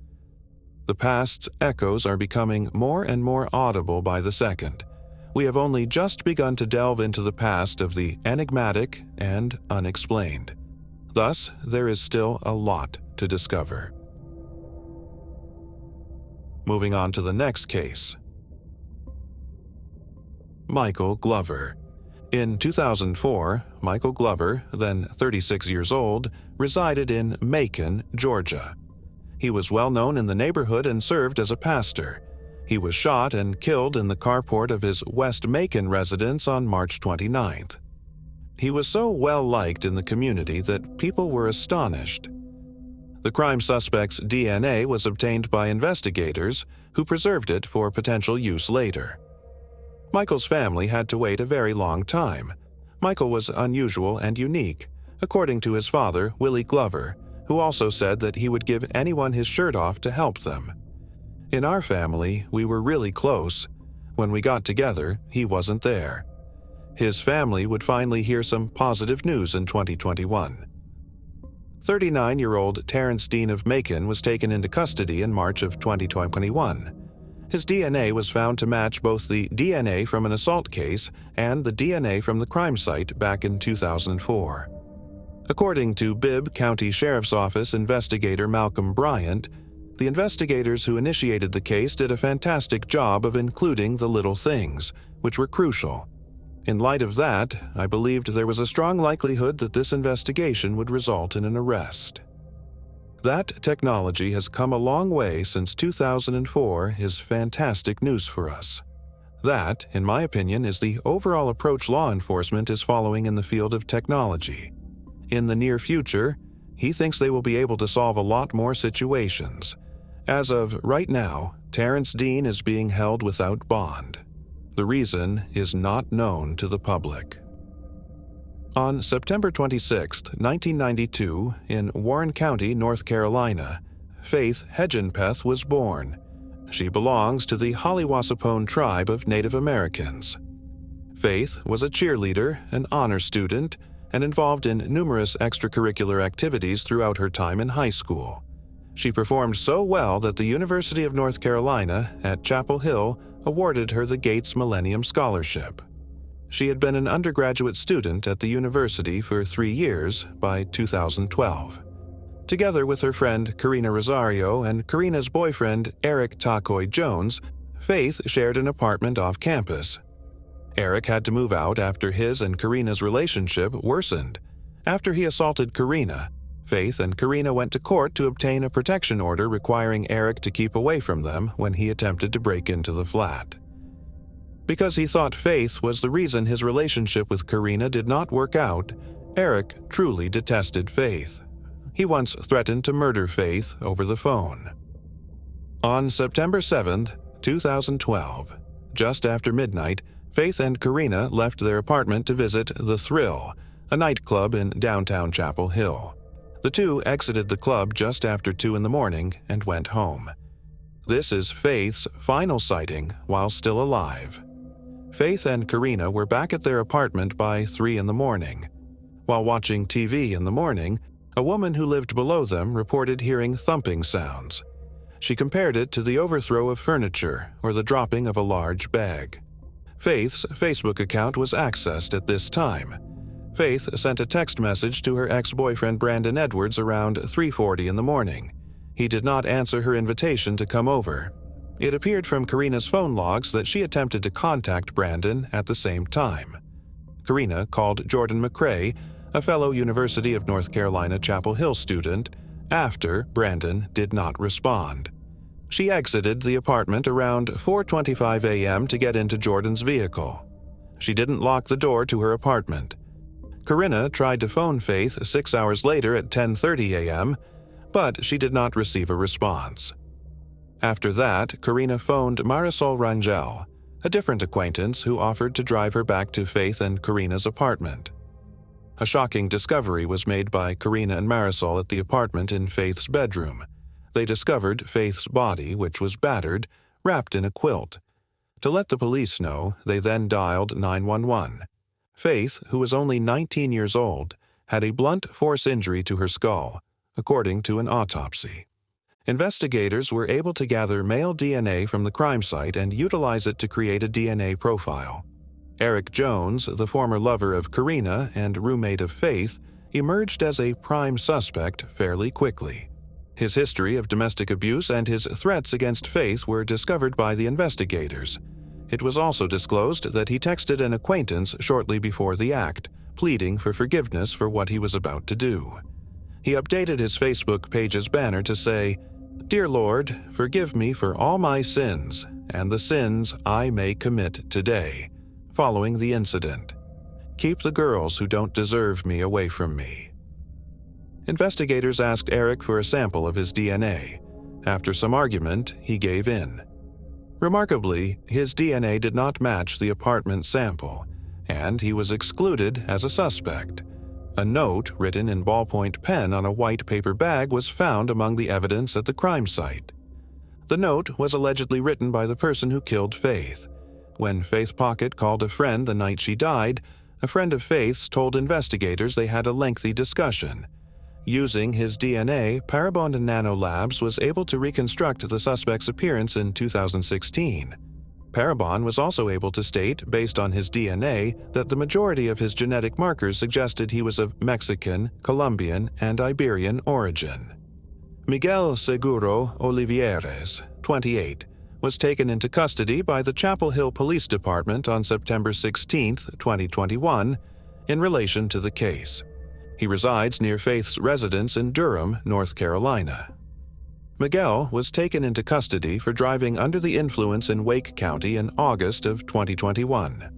The past's echoes are becoming more and more audible by the second. We have only just begun to delve into the past of the enigmatic and unexplained. Thus, there is still a lot to discover. Moving on to the next case. Michael Glover. In 2004, Michael Glover, then 36 years old, resided in Macon, Georgia. He was well known in the neighborhood and served as a pastor. He was shot and killed in the carport of his West Macon residence on March 29th. He was so well liked in the community that people were astonished. The crime suspect's DNA was obtained by investigators who preserved it for potential use later. Michael's family had to wait a very long time. Michael was unusual and unique, according to his father, Willie Glover, who also said that he would give anyone his shirt off to help them. In our family, we were really close. When we got together, he wasn't there. His family would finally hear some positive news in 2021. 39-year-old Terrence Dean of Macon was taken into custody in March of 2021. His DNA was found to match both the DNA from an assault case and the DNA from the crime site back in 2004. According to Bibb County Sheriff's Office investigator Malcolm Bryant, the investigators who initiated the case did a fantastic job of including the little things, which were crucial. In light of that, I believed there was a strong likelihood that this investigation would result in an arrest. That technology has come a long way since 2004 is fantastic news for us. That, in my opinion, is the overall approach law enforcement is following in the field of technology. In the near future, he thinks they will be able to solve a lot more situations. As of right now, Terrence Dean is being held without bond. The reason is not known to the public. On September 26, 1992, in Warren County, North Carolina, Faith Hedgenpeth was born. She belongs to the Hollywossapone tribe of Native Americans. Faith was a cheerleader, an honor student, and involved in numerous extracurricular activities throughout her time in high school. She performed so well that the University of North Carolina at Chapel Hill awarded her the Gates Millennium Scholarship. She had been an undergraduate student at the university for 3 years by 2012. Together with her friend Karina Rosario and Karina's boyfriend Eric Tacoy Jones, Faith shared an apartment off campus. Eric had to move out after his and Karina's relationship worsened. After he assaulted Karina, Faith and Karina went to court to obtain a protection order requiring Eric to keep away from them when he attempted to break into the flat. Because he thought Faith was the reason his relationship with Karina did not work out, Eric truly detested Faith. He once threatened to murder Faith over the phone. On September 7, 2012, just after midnight, Faith and Karina left their apartment to visit The Thrill, a nightclub in downtown Chapel Hill. The two exited the club just after 2 in the morning and went home. This is Faith's final sighting while still alive. Faith and Karina were back at their apartment by 3 in the morning. While watching TV in the morning, a woman who lived below them reported hearing thumping sounds. She compared it to the overthrow of furniture or the dropping of a large bag. Faith's Facebook account was accessed at this time. Faith sent a text message to her ex-boyfriend Brandon Edwards around 3:40 in the morning. He did not answer her invitation to come over. It appeared from Karina's phone logs that she attempted to contact Brandon at the same time. Karina called Jordan McCrae, a fellow University of North Carolina Chapel Hill student, after Brandon did not respond. She exited the apartment around 4:25 a.m. to get into Jordan's vehicle. She didn't lock the door to her apartment. Karina tried to phone Faith 6 hours later at 10:30 a.m., but she did not receive a response. After that, Karina phoned Marisol Rangel, a different acquaintance who offered to drive her back to Faith and Karina's apartment. A shocking discovery was made by Karina and Marisol at the apartment in Faith's bedroom. They discovered Faith's body, which was battered, wrapped in a quilt. To let the police know, they then dialed 911. Faith, who was only 19 years old, had a blunt force injury to her skull, according to an autopsy. Investigators were able to gather male DNA from the crime site and utilize it to create a DNA profile. Eric Jones, the former lover of Karina and roommate of Faith, emerged as a prime suspect fairly quickly. His history of domestic abuse and his threats against Faith were discovered by the investigators. It was also disclosed that he texted an acquaintance shortly before the act, pleading for forgiveness for what he was about to do. He updated his Facebook page's banner to say, "Dear Lord, forgive me for all my sins and the sins I may commit today," following the incident. "Keep the girls who don't deserve me away from me." Investigators asked Eric for a sample of his DNA. After some argument, he gave in. Remarkably, his DNA did not match the apartment sample, and he was excluded as a suspect. A note written in ballpoint pen on a white paper bag was found among the evidence at the crime site. The note was allegedly written by the person who killed Faith. When Faith Pocket called a friend the night she died, a friend of Faith's told investigators they had a lengthy discussion. Using his DNA, Parabon Nanolabs was able to reconstruct the suspect's appearance in 2016. Parabon was also able to state, based on his DNA, that the majority of his genetic markers suggested he was of Mexican, Colombian, and Iberian origin. Miguel Seguro Olivieres, 28, was taken into custody by the Chapel Hill Police Department on September 16, 2021, in relation to the case. He resides near Faith's residence in Durham, North Carolina. Miguel was taken into custody for driving under the influence in Wake County in August of 2021.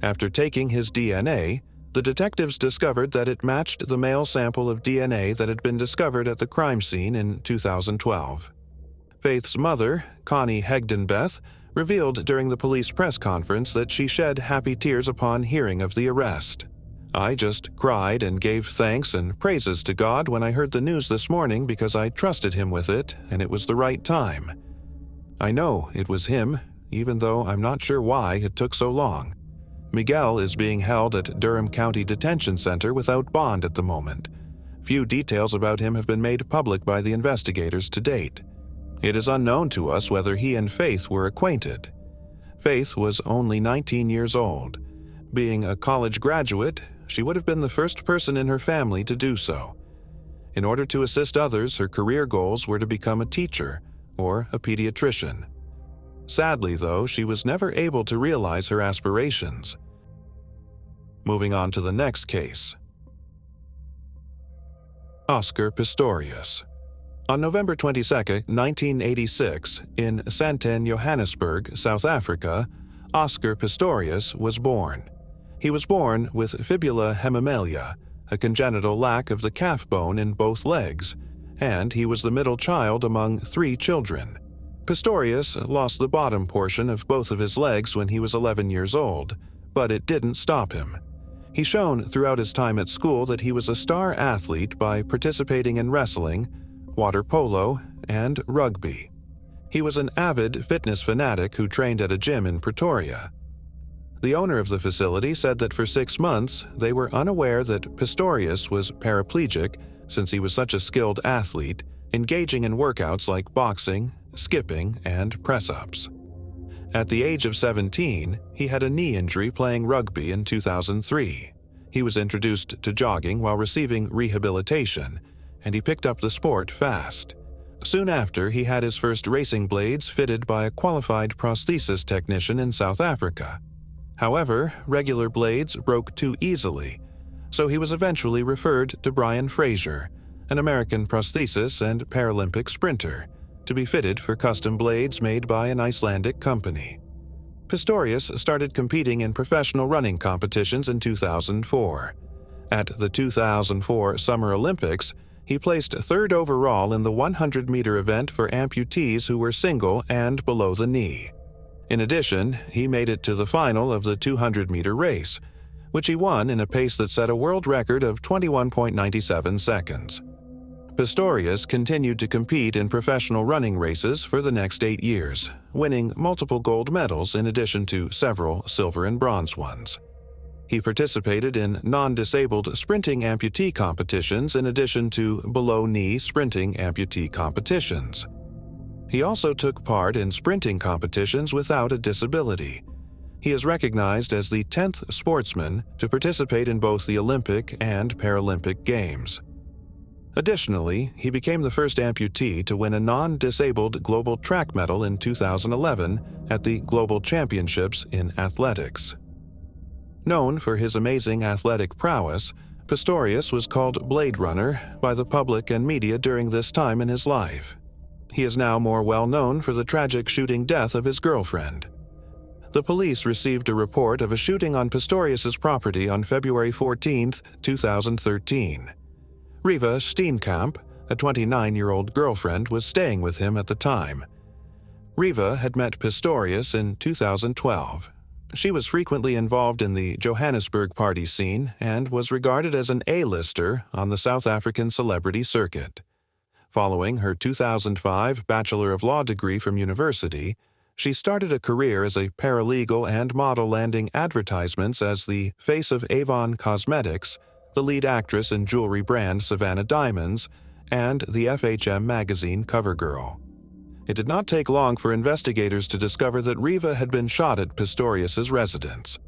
After taking his DNA, the detectives discovered that it matched the male sample of DNA that had been discovered at the crime scene in 2012. Faith's mother, Connie Hegdenbeth, revealed during the police press conference that she shed happy tears upon hearing of the arrest. "I just cried and gave thanks and praises to God when I heard the news this morning because I trusted Him with it and it was the right time. I know it was Him, even though I'm not sure why it took so long. Miguel is being held at Durham County Detention Center without bond at the moment. Few details about him have been made public by the investigators to date. It is unknown to us whether he and Faith were acquainted. Faith was only 19 years old. Being a college graduate, she would have been the first person in her family to do so. In order to assist others, her career goals were to become a teacher or a pediatrician. Sadly, though, she was never able to realize her aspirations." Moving on to the next case. Oscar Pistorius. On November 22, 1986, in Santen, Johannesburg, South Africa, Oscar Pistorius was born. He was born with fibula hemimelia, a congenital lack of the calf bone in both legs, and he was the middle child among 3 children. Pistorius lost the bottom portion of both of his legs when he was 11 years old, but it didn't stop him. He shone throughout his time at school that he was a star athlete by participating in wrestling, water polo, and rugby. He was an avid fitness fanatic who trained at a gym in Pretoria. The owner of the facility said that for 6 months they were unaware that Pistorius was paraplegic since he was such a skilled athlete, engaging in workouts like boxing, skipping, and press-ups. At the age of 17, he had a knee injury playing rugby in 2003. He was introduced to jogging while receiving rehabilitation, and he picked up the sport fast. Soon after, he had his first racing blades fitted by a qualified prosthesis technician in South Africa. However, regular blades broke too easily, so he was eventually referred to Brian Fraser, an American prosthesis and Paralympic sprinter, to be fitted for custom blades made by an Icelandic company. Pistorius started competing in professional running competitions in 2004. At the 2004 Summer Olympics, he placed 3rd overall in the 100-meter event for amputees who were single and below the knee. In addition, he made it to the final of the 200-meter race, which he won in a pace that set a world record of 21.97 seconds. Pistorius continued to compete in professional running races for the next 8 years, winning multiple gold medals in addition to several silver and bronze ones. He participated in non-disabled sprinting amputee competitions in addition to below-knee sprinting amputee competitions. He also took part in sprinting competitions without a disability. He is recognized as the 10th sportsman to participate in both the Olympic and Paralympic Games. Additionally, he became the first amputee to win a non-disabled global track medal in 2011 at the Global Championships in Athletics. Known for his amazing athletic prowess, Pistorius was called Blade Runner by the public and media during this time in his life. He is now more well known for the tragic shooting death of his girlfriend. The police received a report of a shooting on Pistorius's property on February 14, 2013. Riva Steenkamp, a 29-year-old girlfriend, was staying with him at the time. Riva had met Pistorius in 2012. She was frequently involved in the Johannesburg party scene and was regarded as an A-lister on the South African celebrity circuit. Following her 2005 Bachelor of Law degree from university, she started a career as a paralegal and model, landing advertisements as the face of Avon Cosmetics, the lead actress in jewelry brand Savannah Diamonds, and the FHM magazine cover girl. It did not take long for investigators to discover that Riva had been shot at Pistorius's residence.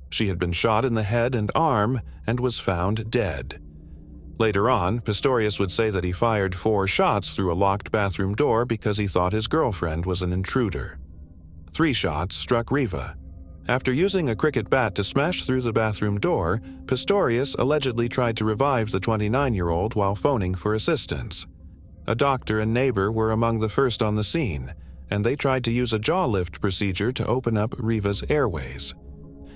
She had been shot in the head and arm and was found dead. Later on, Pistorius would say that he fired 4 shots through a locked bathroom door because he thought his girlfriend was an intruder. 3 shots struck Riva. After using a cricket bat to smash through the bathroom door, Pistorius allegedly tried to revive the 29-year-old while phoning for assistance. A doctor and neighbor were among the first on the scene, and they tried to use a jaw lift procedure to open up Riva's airways.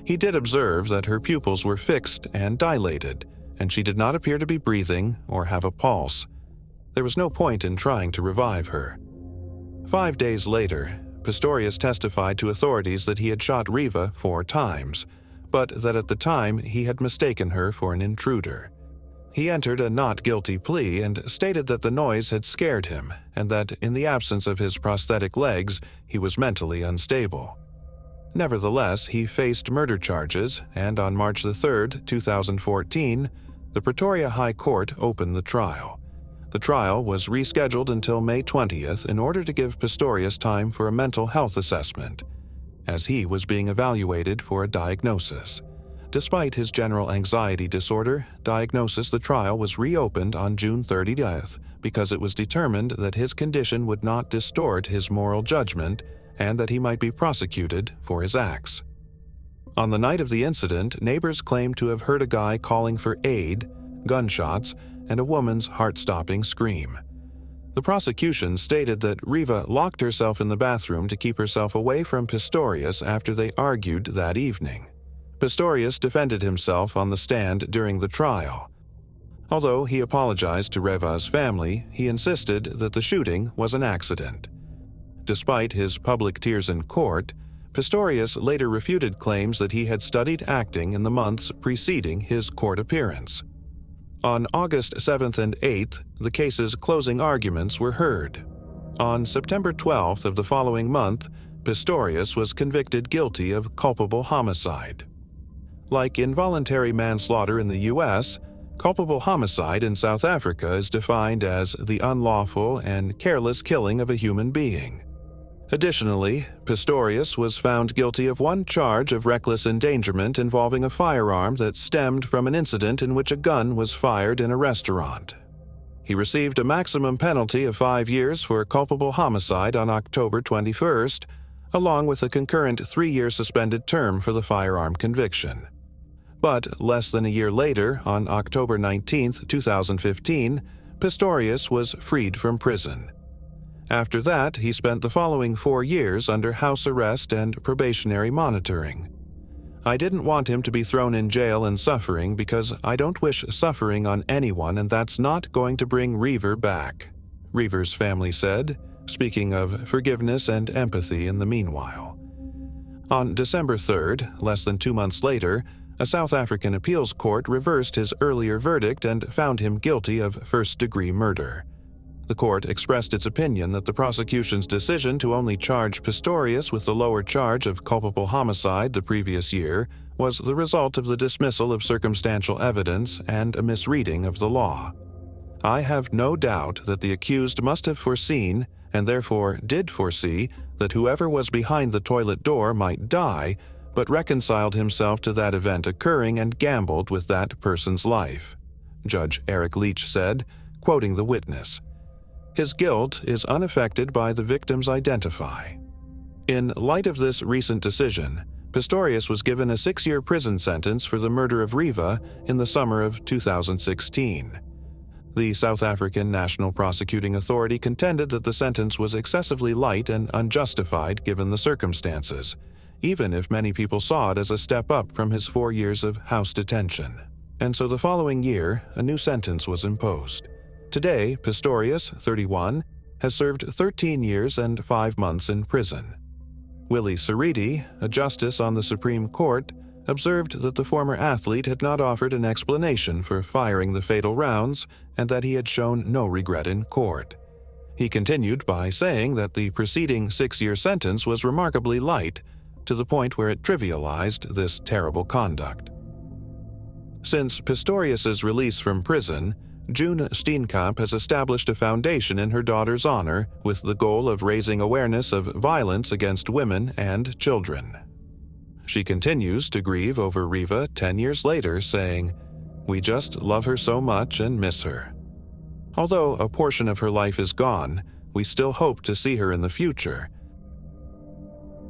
He did observe that her pupils were fixed and dilated, and she did not appear to be breathing or have a pulse. There was no point in trying to revive her. 5 days later, Pistorius testified to authorities that he had shot Riva 4 times, but that at the time he had mistaken her for an intruder. He entered a not guilty plea and stated that the noise had scared him and that, in the absence of his prosthetic legs, he was mentally unstable. Nevertheless, he faced murder charges, and on March 3, 2014, the Pretoria High Court opened the trial. The trial was rescheduled until May 20th in order to give Pistorius time for a mental health assessment, as he was being evaluated for a diagnosis. Despite his general anxiety disorder diagnosis, the trial was reopened on June 30th because it was determined that his condition would not distort his moral judgment and that he might be prosecuted for his acts. On the night of the incident, neighbors claimed to have heard a guy calling for aid, gunshots, and a woman's heart-stopping scream. The prosecution stated that Riva locked herself in the bathroom to keep herself away from Pistorius after they argued that evening. Pistorius defended himself on the stand during the trial. Although he apologized to Riva's family, he insisted that the shooting was an accident. Despite his public tears in court, Pistorius later refuted claims that he had studied acting in the months preceding his court appearance. On August 7th and 8th, the case's closing arguments were heard. On September 12th of the following month, Pistorius was convicted guilty of culpable homicide. Like involuntary manslaughter in the U.S., culpable homicide in South Africa is defined as the unlawful and careless killing of a human being. Additionally, Pistorius was found guilty of one charge of reckless endangerment involving a firearm that stemmed from an incident in which a gun was fired in a restaurant. He received a maximum penalty of 5 years for culpable homicide on October 21st, along with a concurrent 3-year suspended term for the firearm conviction. But less than a year later, on October 19, 2015, Pistorius was freed from prison. After that, he spent the following 4 years under house arrest and probationary monitoring. I didn't want him to be thrown in jail and suffering because I don't wish suffering on anyone, and that's not going to bring Riva back, Riva's family said, speaking of forgiveness and empathy in the meanwhile. On December 3rd, less than 2 months later, a South African appeals court reversed his earlier verdict and found him guilty of first-degree murder. The court expressed its opinion that the prosecution's decision to only charge Pistorius with the lower charge of culpable homicide the previous year was the result of the dismissal of circumstantial evidence and a misreading of the law. I have no doubt that the accused must have foreseen, and therefore did foresee, that whoever was behind the toilet door might die, but reconciled himself to that event occurring and gambled with that person's life, Judge Eric Leach said, quoting the witness. His guilt is unaffected by the victim's identify. In light of this recent decision, Pistorius was given a 6-year prison sentence for the murder of Riva in the summer of 2016. The South African National Prosecuting Authority contended that the sentence was excessively light and unjustified given the circumstances, even if many people saw it as a step up from his 4 years of house detention. And so the following year, a new sentence was imposed. Today, Pistorius, 31, has served 13 years and 5 months in prison. Willie Ceriti, a justice on the Supreme Court, observed that the former athlete had not offered an explanation for firing the fatal rounds and that he had shown no regret in court. He continued by saying that the preceding 6-year sentence was remarkably light, to the point where it trivialized this terrible conduct. Since Pistorius's release from prison, June Steenkamp has established a foundation in her daughter's honor with the goal of raising awareness of violence against women and children. She continues to grieve over Riva 10 years later, saying, "We just love her so much and miss her. Although a portion of her life is gone, we still hope to see her in the future."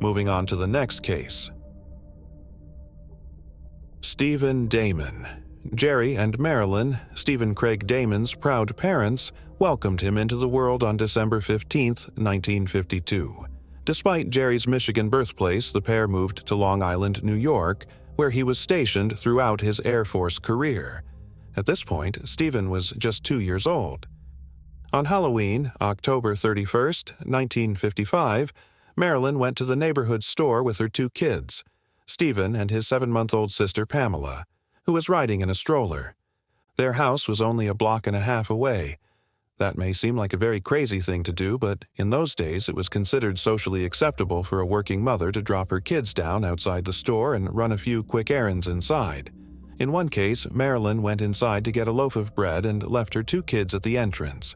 Moving on to the next case. Stephen Damon. Jerry and Marilyn, Stephen Craig Damon's proud parents, welcomed him into the world on December 15, 1952. Despite Jerry's Michigan birthplace, the pair moved to Long Island, New York, where he was stationed throughout his Air Force career. At this point, Stephen was just 2 years old. On Halloween, October 31, 1955, Marilyn went to the neighborhood store with her 2 kids, Stephen and his 7-month-old sister Pamela, who was riding in a stroller. Their house was only a block and a half away. That may seem like a very crazy thing to do, but in those days it was considered socially acceptable for a working mother to drop her kids down outside the store and run a few quick errands inside. In one case, Marilyn went inside to get a loaf of bread and left her 2 kids at the entrance.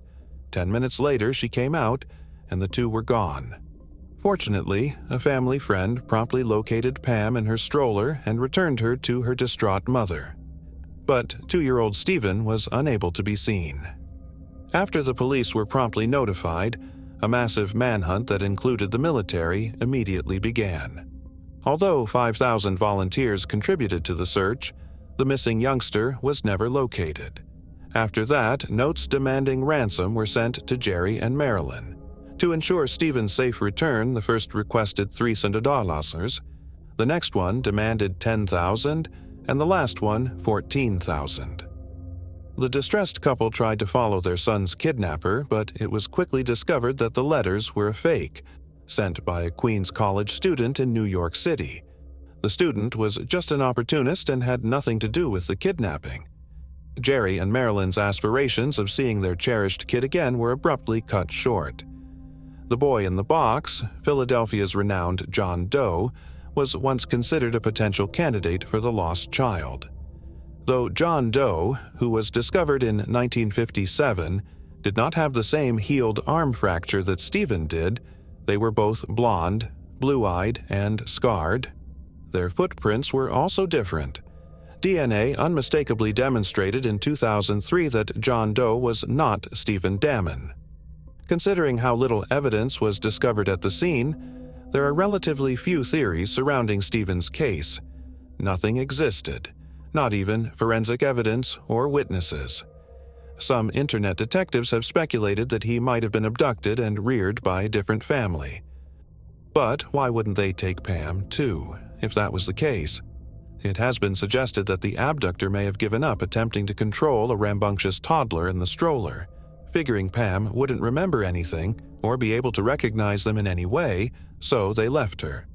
10 minutes later, she came out, and the 2 were gone. Fortunately, a family friend promptly located Pam in her stroller and returned her to her distraught mother. But 2-year-old Stephen was unable to be seen. After the police were promptly notified, a massive manhunt that included the military immediately began. Although 5,000 volunteers contributed to the search, the missing youngster was never located. After that, notes demanding ransom were sent to Jerry and Marilyn. To ensure Stephen's safe return, the first requested $300, the next one demanded $10,000, and the last one $14,000. The distressed couple tried to follow their son's kidnapper, but it was quickly discovered that the letters were a fake, sent by a Queens College student in New York City. The student was just an opportunist and had nothing to do with the kidnapping. Jerry and Marilyn's aspirations of seeing their cherished kid again were abruptly cut short. The boy in the box, Philadelphia's renowned John Doe, was once considered a potential candidate for the lost child. Though John Doe, who was discovered in 1957, did not have the same healed arm fracture that Stephen did, they were both blonde, blue-eyed, and scarred. Their footprints were also different. DNA unmistakably demonstrated in 2003 that John Doe was not Stephen Damon. Considering how little evidence was discovered at the scene, there are relatively few theories surrounding Stephen's case. Nothing existed, not even forensic evidence or witnesses. Some internet detectives have speculated that he might have been abducted and reared by a different family. But why wouldn't they take Pam, too, if that was the case? It has been suggested that the abductor may have given up attempting to control a rambunctious toddler in the stroller, figuring Pam wouldn't remember anything or be able to recognize them in any way, so they left her.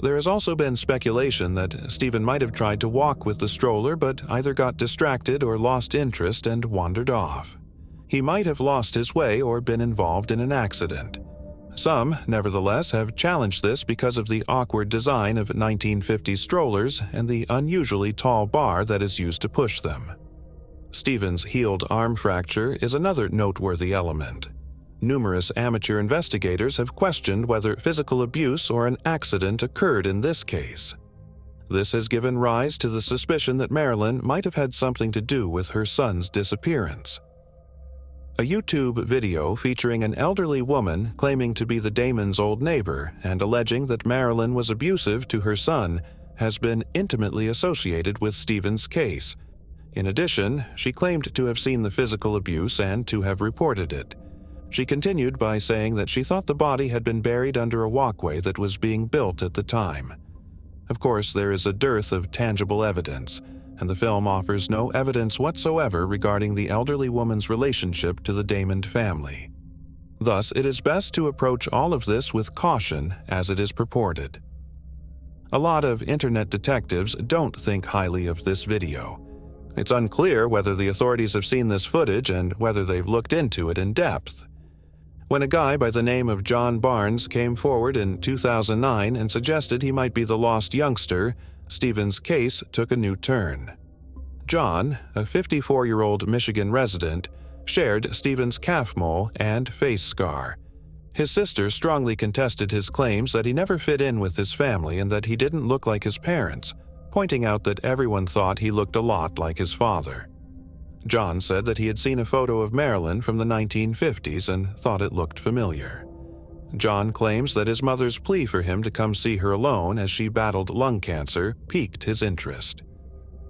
There has also been speculation that Stephen might have tried to walk with the stroller but either got distracted or lost interest and wandered off. He might have lost his way or been involved in an accident. Some, nevertheless, have challenged this because of the awkward design of 1950s strollers and the unusually tall bar that is used to push them. Stephen's healed arm fracture is another noteworthy element. Numerous amateur investigators have questioned whether physical abuse or an accident occurred in this case. This has given rise to the suspicion that Marilyn might have had something to do with her son's disappearance. A YouTube video featuring an elderly woman claiming to be the Damon's old neighbor and alleging that Marilyn was abusive to her son has been intimately associated with Stephen's case. In addition, she claimed to have seen the physical abuse and to have reported it. She continued by saying that she thought the body had been buried under a walkway that was being built at the time. Of course, there is a dearth of tangible evidence, and the film offers no evidence whatsoever regarding the elderly woman's relationship to the Damon family. Thus, it is best to approach all of this with caution as it is purported. A lot of internet detectives don't think highly of this video. It's unclear whether the authorities have seen this footage and whether they've looked into it in depth. When a guy by the name of John Barnes came forward in 2009 and suggested he might be the lost youngster, Stephen's case took a new turn. John, a 54-year-old Michigan resident, shared Stephen's calf mole and face scar. His sister strongly contested his claims that he never fit in with his family and that he didn't look like his parents, pointing out that everyone thought he looked a lot like his father. John said that he had seen a photo of Marilyn from the 1950s and thought it looked familiar. John claims that his mother's plea for him to come see her alone as she battled lung cancer piqued his interest.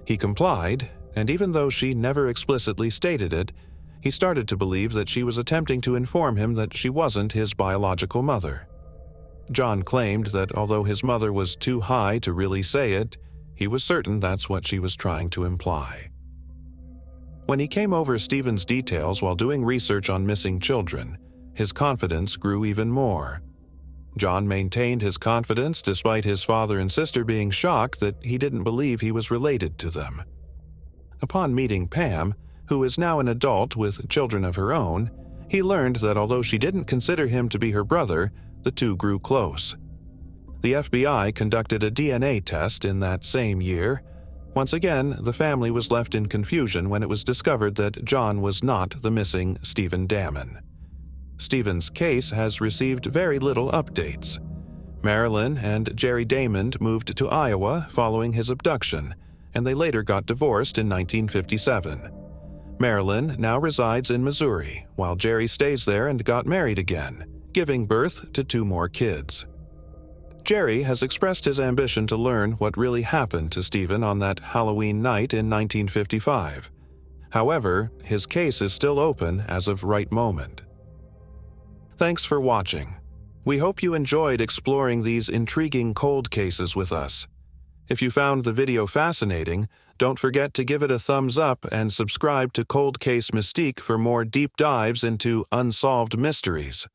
He complied, and even though she never explicitly stated it, he started to believe that she was attempting to inform him that she wasn't his biological mother. John claimed that although his mother was too high to really say it, he was certain that's what she was trying to imply. When he came over Stephen's details while doing research on missing children, his confidence grew even more. John maintained his confidence despite his father and sister being shocked that he didn't believe he was related to them. Upon meeting Pam, who is now an adult with children of her own, he learned that although she didn't consider him to be her brother, the two grew close. The FBI conducted a DNA test in that same year. Once again, the family was left in confusion when it was discovered that John was not the missing Stephen Damon. Stephen's case has received very little updates. Marilyn and Jerry Damon moved to Iowa following his abduction, and they later got divorced in 1957. Marilyn now resides in Missouri, while Jerry stays there and got married again, giving birth to 2 more kids. Jerry has expressed his ambition to learn what really happened to Stephen on that Halloween night in 1955. However, his case is still open as of right moment. Thanks for watching. We hope you enjoyed exploring these intriguing cold cases with us. If you found the video fascinating, don't forget to give it a thumbs up and subscribe to Cold Case Mystique for more deep dives into unsolved mysteries.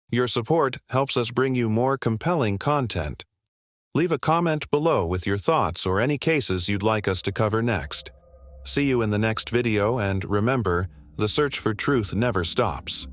Your support helps us bring you more compelling content. Leave a comment below with your thoughts or any cases you'd like us to cover next. See you in the next video, and remember, the search for truth never stops.